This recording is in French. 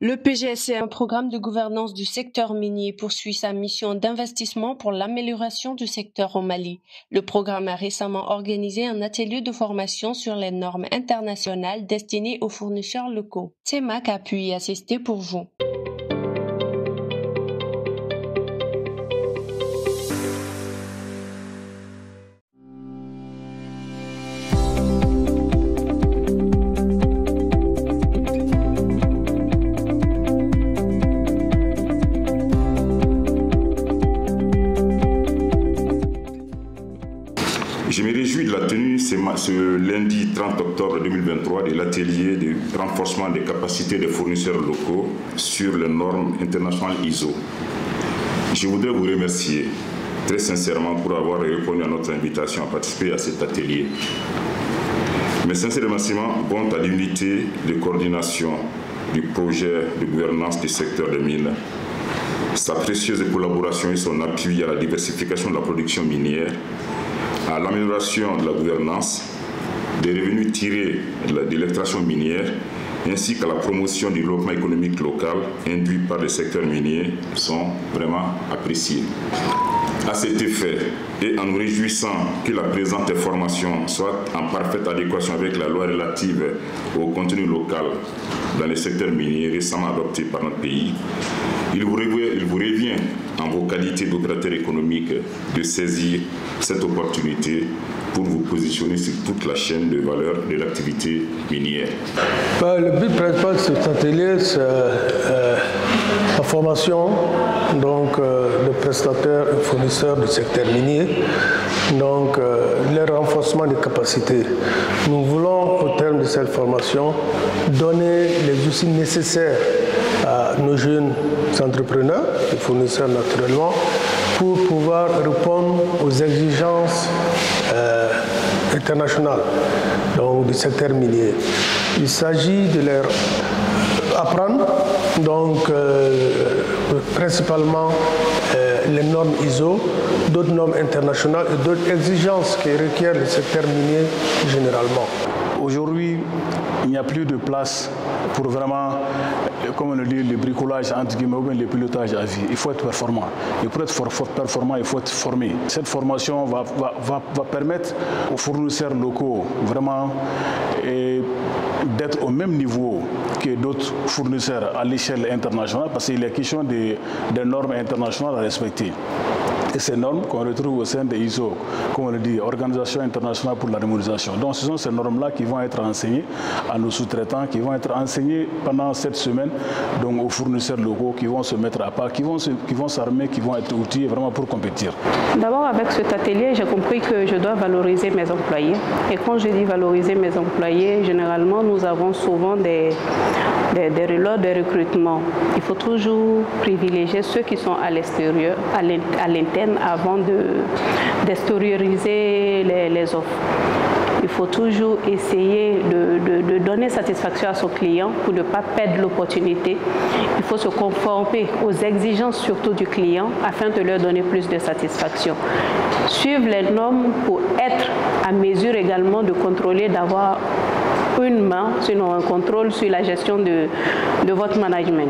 Le PGSC, un programme de gouvernance du secteur minier, poursuit sa mission d'investissement pour l'amélioration du secteur au Mali. Le programme a récemment organisé un atelier de formation sur les normes internationales destinées aux fournisseurs locaux. CEMAC a pu y assister pour vous. Je me réjouis de la tenue ce lundi 30 octobre 2023 de l'atelier de renforcement des capacités des fournisseurs locaux sur les normes internationales ISO. Je voudrais vous remercier très sincèrement pour avoir répondu à notre invitation à participer à cet atelier. Mes sincères remerciements vont à l'unité de coordination du projet de gouvernance du secteur des mines, sa précieuse collaboration et son appui à la diversification de la production minière, à l'amélioration de la gouvernance, des revenus tirés de l'extraction minière, ainsi qu'à la promotion du développement économique local induit par le secteur minier sont vraiment appréciés. À cet effet, et en nous réjouissant que la présente formation soit en parfaite adéquation avec la loi relative au contenu local dans le secteur minier récemment adoptée par notre pays, il vous revient en vos qualités d'opérateur économique de saisir cette opportunité pour vous positionner sur toute la chaîne de valeur de l'activité minière. Le but principal de cet atelier, c'est la formation de prestataires et fournisseurs du secteur minier, le renforcement des capacités. Nous voulons, au terme de cette formation, donner les outils nécessaires à nos jeunes entrepreneurs et fournisseurs naturellement pour pouvoir répondre aux exigences internationales du secteur minier. Il s'agit de leur apprendre principalement les normes ISO, d'autres normes internationales et d'autres exigences qui requièrent le secteur minier généralement. Aujourd'hui, il n'y a plus de place pour vraiment, comme on le dit, le bricolage entre guillemets ou bien le pilotage à vie. Il faut être performant. Et pour être performant, il faut être formé. Cette formation va permettre aux fournisseurs locaux vraiment d'être au même niveau que d'autres fournisseurs à l'échelle internationale parce qu'il y a question des normes internationales à respecter. Et ces normes qu'on retrouve au sein des ISO, comme on le dit, Organisation internationale pour l'harmonisation. Donc ce sont ces normes-là qui vont être enseignées à nos sous-traitants, qui vont être enseignées pendant cette semaine aux fournisseurs locaux qui vont se mettre à part, qui vont s'armer, qui vont être outillés vraiment pour compétir. D'abord, avec cet atelier, j'ai compris que je dois valoriser mes employés. Et quand je dis valoriser mes employés, généralement, nous avons souvent des relots de recrutement. Il faut toujours privilégier ceux qui sont à l'extérieur, à l'interne, avant d'extérioriser les offres. Il faut toujours essayer de donner satisfaction à son client pour ne pas perdre l'opportunité. Il faut se conformer aux exigences surtout du client afin de leur donner plus de satisfaction. Suivre les normes pour être à mesure également de contrôler, d'avoir une main, sinon un contrôle sur la gestion de votre management.